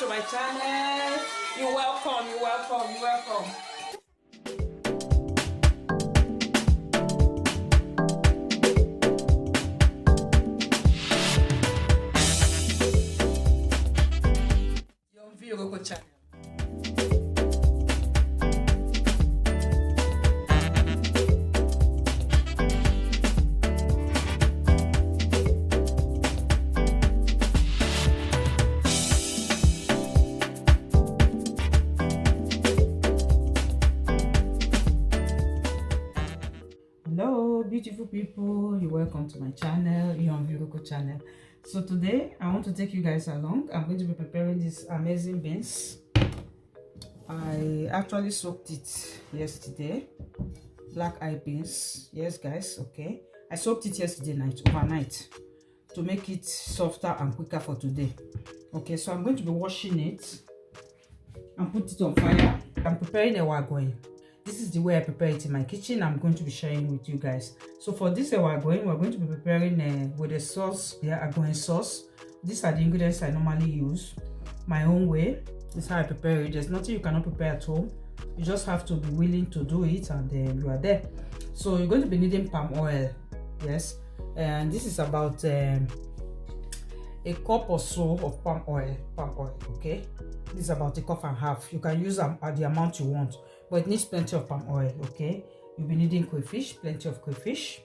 to my channel. You're welcome, you're welcome, you're welcome. You're on Vyroko channel. Hello beautiful people, you're welcome to my channel. You're on Vyroko channel. So today I want to take you guys along. I'm going to be preparing these amazing beans. I actually soaked it yesterday. Black eyed beans, yes guys, okay. I soaked it yesterday night, overnight, to make it softer and quicker for today. Okay, so I'm going to be washing it and put it on fire. I'm preparing Ewa Agoyin. This is the way I prepare it in my kitchen. I'm going to be sharing with you guys. So for this Ewa Agoyin, we're going to be preparing with a sauce, the Agoyin sauce. These are the ingredients I normally use, my own way. This is how I prepare it. There's nothing you cannot prepare at home. You just have to be willing to do it, and then you are there. So you're going to be needing palm oil, yes, and this is about a cup or so of palm oil, okay. This is about a cup and a half. You can use the amount you want, but it needs plenty of palm oil, okay. You'll be needing crayfish, plenty of crayfish.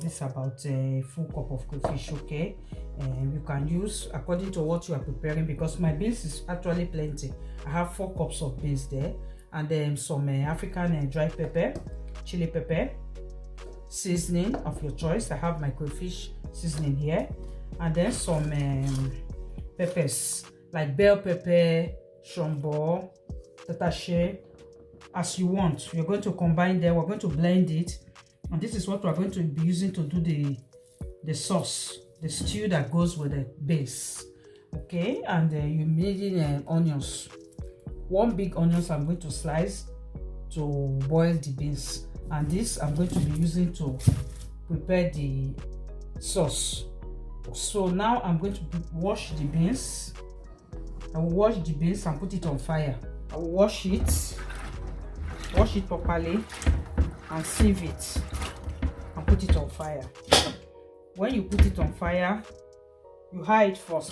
This is about a full cup of crayfish, okay. And you can use according to what you are preparing, because my beans is actually plenty. I have 4 cups of beans there, and then some African dry pepper, chili pepper, seasoning of your choice. I have my crayfish seasoning here, and then some peppers like bell pepper, Chombo, Tatashe, as you want. You're going to combine them. We're going to blend it, and this is what we're going to be using to do the sauce, the stew that goes with the base, okay. And you're needing onions. 1 big onions I'm going to slice to boil the beans, and this I'm going to be using to prepare the sauce. So now I'm going to wash the beans. I will wash the beans and put it on fire. I will wash it properly and sieve it and put it on fire. When you put it on fire, you hide it first.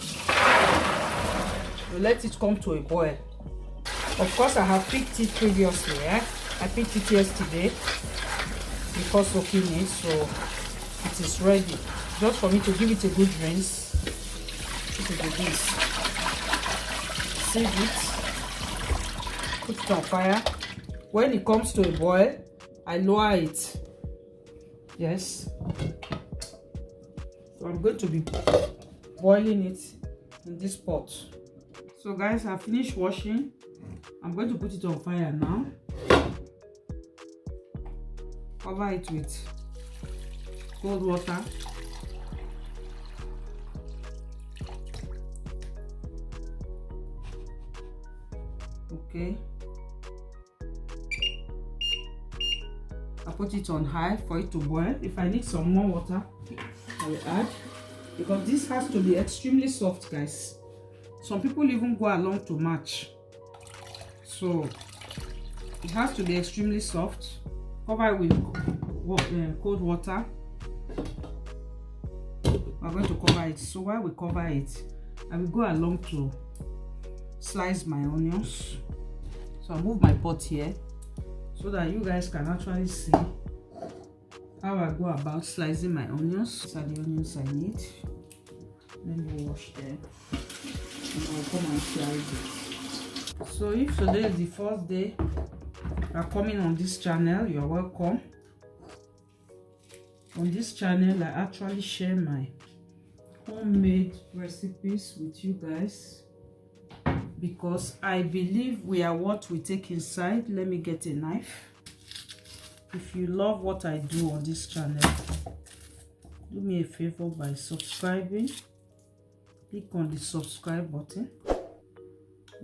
You let it come to a boil. Of course, I have picked it previously. I picked it yesterday before soaking it, so it is ready. Just for me to give it a good rinse. This is the beans. Sieve it. Put it on fire. When it comes to a boil, I lower it. Yes. So I'm going to be boiling it in this pot. So guys, I finished washing. I'm going to put it on fire now. Cover it with cold water. Okay. I put it on high for it to boil. If I need some more water, I will add, because this has to be extremely soft, guys. Some people even go along to match. So it has to be extremely soft. Cover it with cold water. We're going to cover it. So while we cover it, I will go along to slice my onions. So I'll move my pot here so that you guys can actually see how I go about slicing my onions. These are the onions I need. Let me wash them, and I'll come and slice it. So if today is the first day you are coming on this channel, you are welcome. On this channel, I actually share my homemade recipes with you guys, because I believe we are what we take inside. Let me get a knife. If you love what I do on this channel, do me a favor by subscribing. Click on the subscribe button.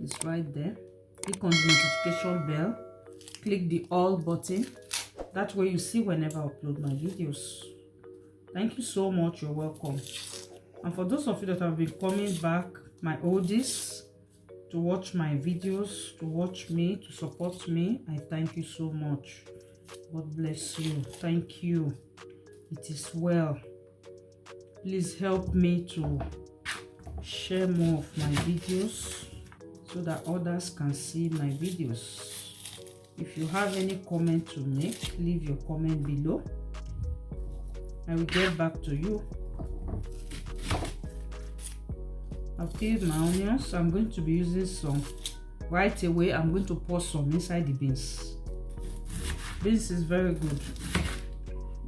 It's right there. Click on the notification bell. Click the all button. That way you see whenever I upload my videos. Thank you so much. You're welcome. And for those of you that have been coming back, my oldies, to watch my videos, to watch me, to support me. I thank you so much. God bless you. Thank you. It is well. Please help me to share more of my videos so that others can see my videos. If you have any comment to make, leave your comment below. I will get back to you. I've peeled my onions. I'm going to be using some right away. I'm going to pour some inside the beans. This is very good.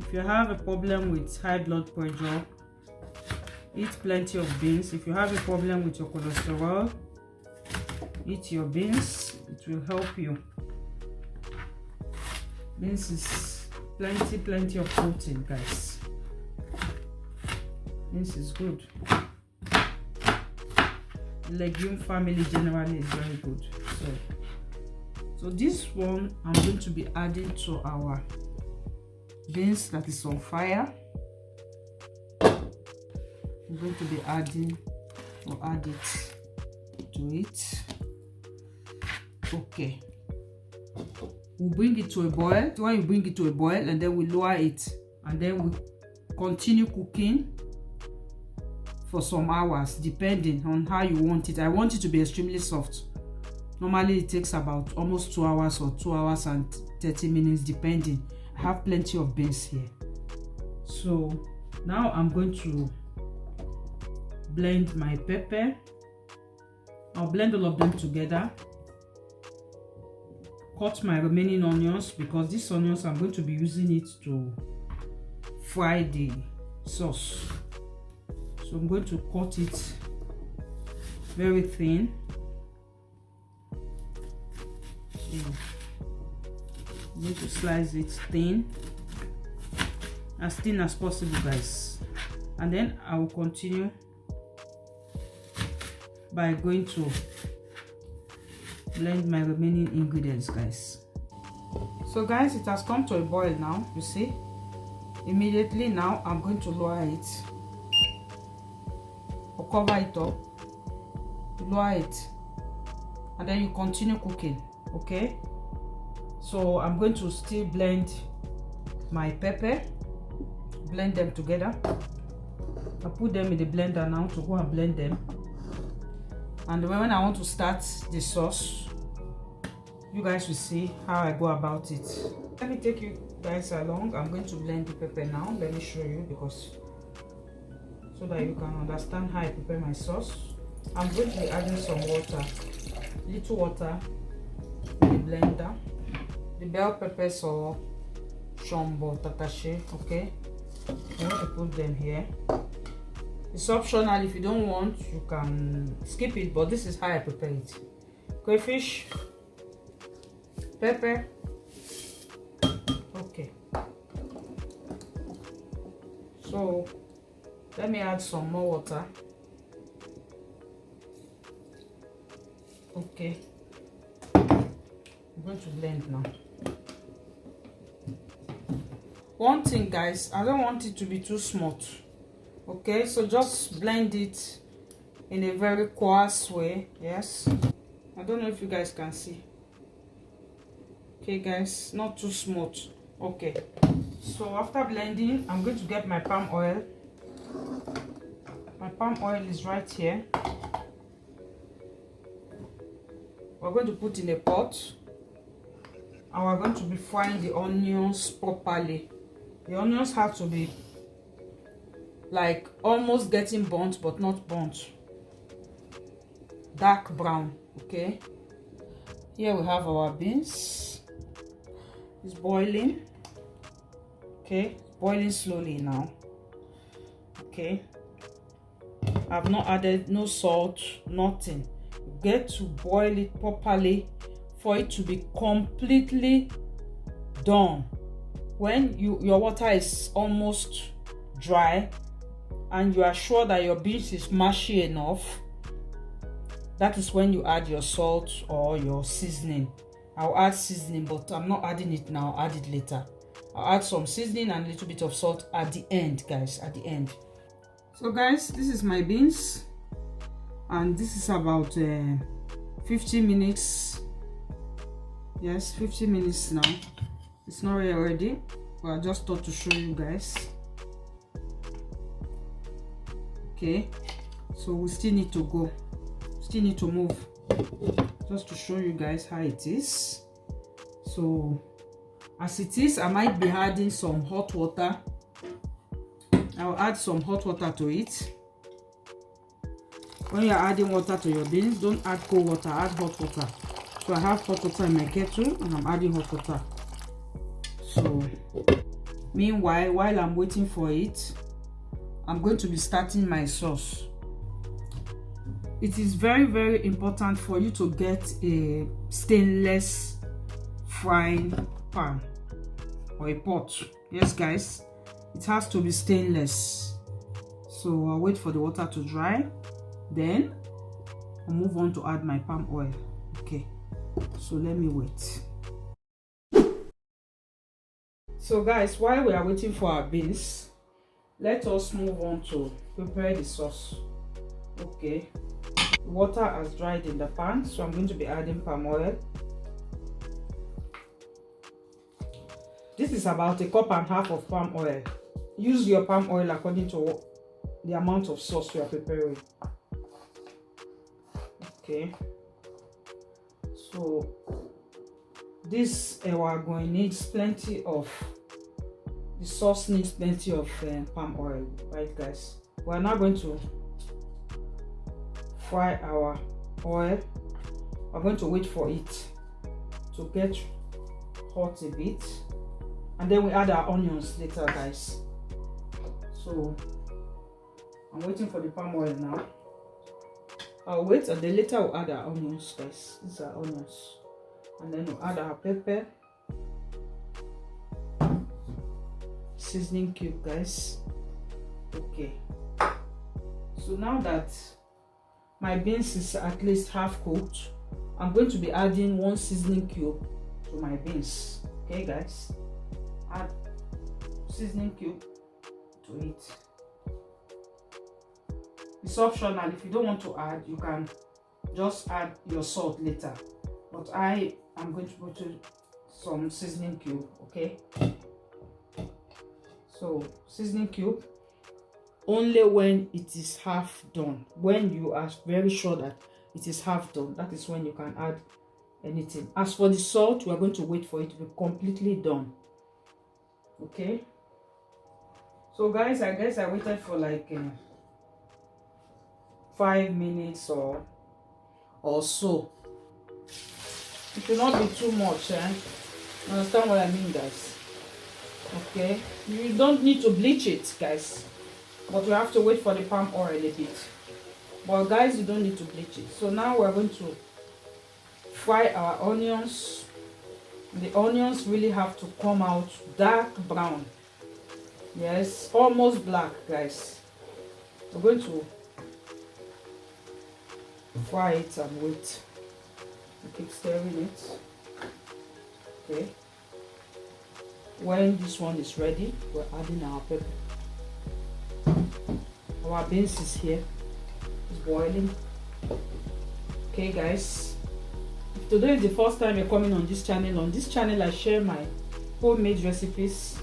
If you have a problem with high blood pressure, eat plenty of beans. If you have a problem with your cholesterol, eat your beans. It will help you. Beans is plenty of protein, guys. Beans is good. Legume family generally is very good. So this one I'm going to be adding to our beans that is on fire. I'm going to be adding or add it to it. Okay, we'll bring it to a boil. When you bring it to a boil, and then we lower it, and then we continue cooking for some hours depending on how you want it. I want it to be extremely soft. Normally it takes about almost 2 hours or 2 hours and 30 minutes depending. I have plenty of beans here. So now I'm going to blend my pepper. I'll blend all of them together. Cut my remaining onions, because these onions I'm going to be using it to fry the sauce. So I'm going to cut it very thin. So I'm going to slice it thin as possible, guys. And then I will continue by going to blend my remaining ingredients, guys. So guys, it has come to a boil now, you see. Immediately now I'm going to lower it. Cover it up, lower it, and then you continue cooking. Okay, so I'm going to still blend my pepper, blend them together. I put them in the blender now to go and blend them, and when I want to start the sauce, you guys will see how I go about it. Let me take you guys along. I'm going to blend the pepper now. Let me show you, because so that you can understand how I prepare my sauce. I'm going to be adding some water, little water in the blender. The bell peppers or Chombo, Tatashe, okay? I want to put them here. It's optional. If you don't want, you can skip it, but this is how I prepare it. Crayfish, pepper, okay. So let me add some more water. Okay, I'm going to blend now. One thing, guys, I don't want it to be too smooth. Okay, so just blend it in a very coarse way. Yes, I don't know if you guys can see. Okay guys, not too smooth. Okay, so after blending, I'm going to get my palm oil. My palm oil is right here. We're going to put in a pot, and we're going to be frying the onions properly. The onions have to be like almost getting burnt, but not burnt. Dark brown. Okay, here we have our beans. It's boiling. Okay, boiling slowly now. Okay, I've not added no salt, nothing. Get to boil it properly for it to be completely done. When your water is almost dry and you are sure that your beans is mushy enough, that is when you add your salt or your seasoning. I'll add seasoning, but I'm not adding it now. I'll add it later. I'll add some seasoning and a little bit of salt at the end, guys, at the end. So guys, this is my beans, and this is about 15 minutes. Yes, 15 minutes now. It's not really ready, but I just thought to show you guys. Okay, so we still need to go, still need to move, just to show you guys how it is. So as it is, I might be adding some hot water. I'll add some hot water to it. When you're adding water to your beans, don't add cold water, add hot water. So I have hot water in my kettle and I'm adding hot water. So meanwhile, while I'm waiting for it, I'm going to be starting my sauce. It is very, very important for you to get a stainless frying pan or a pot. Yes guys, it has to be stainless. So I'll wait for the water to dry, then I'll move on to add my palm oil. Okay, so let me wait. So guys, while we are waiting for our beans, let us move on to prepare the sauce. Okay, the water has dried in the pan, so I'm going to be adding palm oil. This is about 1.5 cups of palm oil. Use your palm oil according to the amount of sauce you are preparing. Okay, so this Ewa Agoyin needs plenty of, the sauce needs plenty of palm oil, right guys? We're now going to fry our oil. We're going to wait for it to get hot a bit, and then we add our onions later guys. So I'm waiting for the palm oil now. I'll wait and then later we'll add our onions guys. These are onions, and then we'll add our pepper, seasoning cube guys. Okay, so now that my beans is at least half cooked, I'm going to be adding 1 seasoning cube to my beans. Okay guys, add seasoning cube to it. It's optional. If you don't want to add, you can just add your salt later, but I am going to put some seasoning cube. Okay, so seasoning cube only when it is half done. When you are very sure that it is half done, that is when you can add anything. As for the salt, we are going to wait for it to be completely done. Okay, so guys, I guess I waited for like 5 minutes or so. It should not be too much, You understand what I mean guys? Okay, you don't need to bleach it guys, but you have to wait for the palm oil a bit. But guys, you don't need to bleach it. So now we're going to fry our onions. The onions really have to come out dark brown. Yes, almost black guys. We're going to fry it and wait. We keep stirring it. Okay, when this one is ready, we're adding our pepper. Our beans is here, it's boiling. Okay guys, if today is the first time you're coming on this channel, I share my homemade recipes,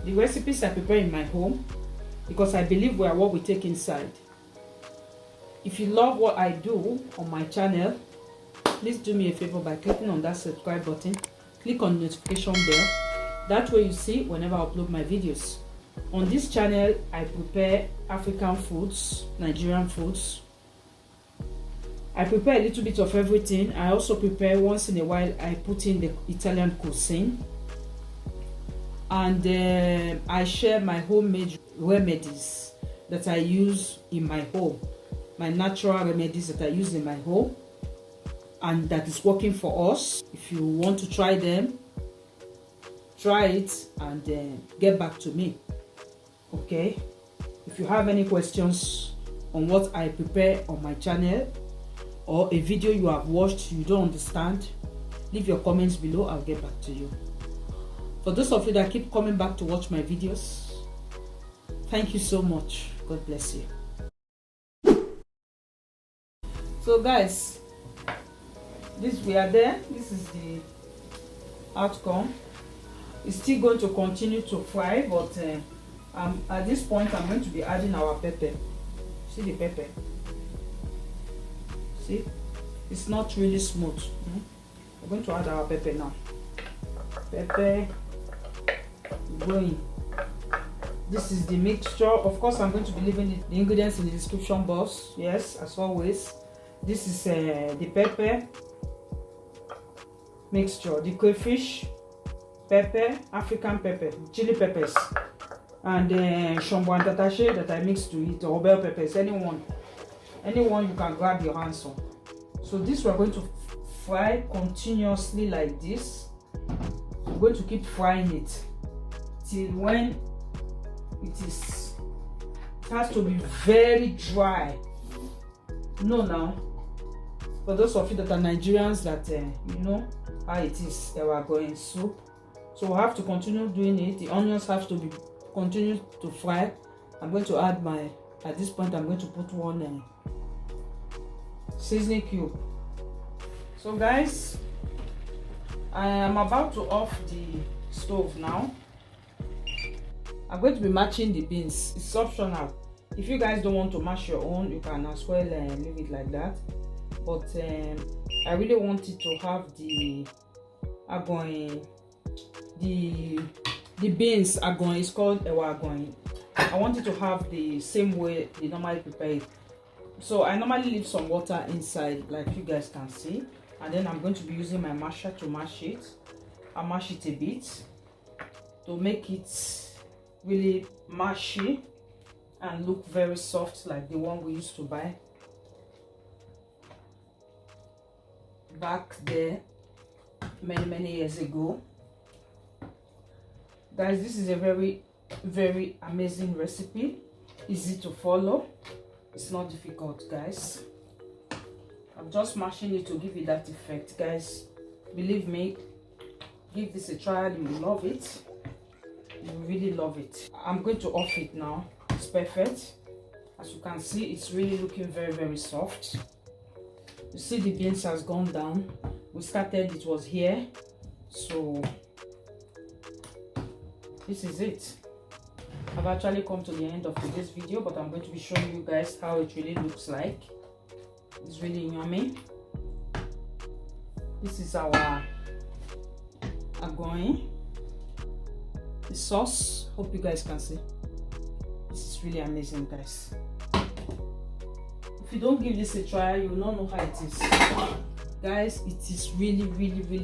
the recipes I prepare in my home, because I believe we are what we take inside. If you love what I do on my channel, please do me a favor by clicking on that subscribe button. Click on the notification bell. That way you see whenever I upload my videos. On this channel, I prepare African foods, Nigerian foods. I prepare a little bit of everything. I also prepare once in a while, I put in the Italian cuisine. And I share my homemade remedies that I use in my home. My natural remedies that I use in my home and that is working for us. If you want to try them, try it and get back to me. Okay, if you have any questions on what I prepare on my channel, or a video you have watched you don't understand, leave your comments below. I'll get back to you. For those of you that keep coming back to watch my videos, thank you so much. God bless you. So guys, this we are there. This is the outcome. It's still going to continue to fry, but at this point I'm going to be adding our pepper. See the pepper? See, it's not really smooth. We're going to add our pepper now. Pepper going. This is the mixture. Of course, I'm going to be leaving the ingredients in the description box. Yes, as always. This is the pepper mixture, the crayfish, pepper, African pepper, chili peppers, and Chombo and Tatashe that I mixed to it, or bell peppers, anyone you can grab your hands on. So this we're going to fry continuously like this. We're going to keep frying it till when it has to be very dry. No, now for those of you that are Nigerians, that you know how it is, Ewa Agoyin soup. So we'll have to continue doing it. The onions have to be continue to fry. I'm going to add at this point I'm going to put one seasoning cube. So guys, I am about to off the stove now. I'm going to be matching the beans. It's optional. If you guys don't want to mash your own, you can as well leave it like that. But I really wanted to have the Agoyin, the beans Agoyin. It's called Ewa Agoyin. I wanted to have the same way they normally prepare it. So I normally leave some water inside, like you guys can see, and then I'm going to be using my masher to mash it. I'll mash it a bit to make it really mushy and look very soft, like the one we used to buy back there many years ago. Guys, this is a very amazing recipe, easy to follow. It's not difficult, guys. I'm just mashing it to give it that effect. Guys, believe me, give this a try. You will love it. You really love it. I'm going to off it now. It's perfect. As you can see, it's really looking very soft. You see the beans has gone down. We started, it was here. So this is it. I've actually come to the end of today's video, but I'm going to be showing you guys how it really looks like. It's really yummy. This is our Agoyin. The sauce, hope you guys can see. This is really amazing, guys. If you don't give this a try, you will not know how it is. Guys, it is really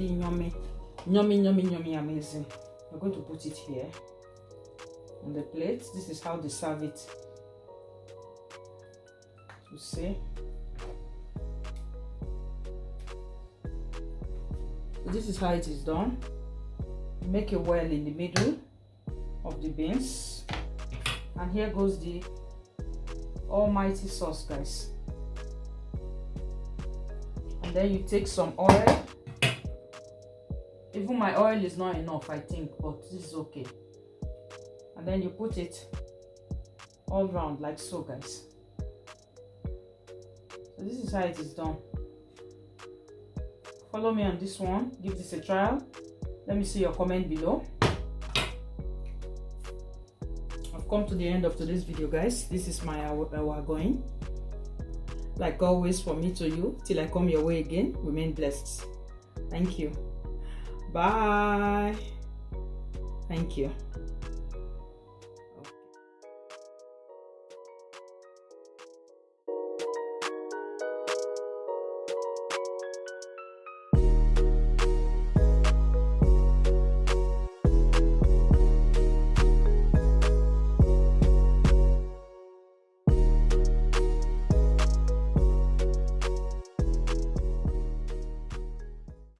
yummy. Yummy, amazing. I'm going to put it here on the plate. This is how they serve it. You see? So this is how it is done. Make a well in the middle of the beans, and here goes the almighty sauce, guys. And then you take some oil. Even my oil is not enough, I think, but this is okay. And then you put it all around like so, guys. So this is how it is done. Follow me on this one. Give this a trial. Let me see your comment below. I've come to the end of today's video, guys. This is my Ewa Agoyin. Like always, from me to you, till I come your way again, remain blessed. Thank you. Bye. Thank you.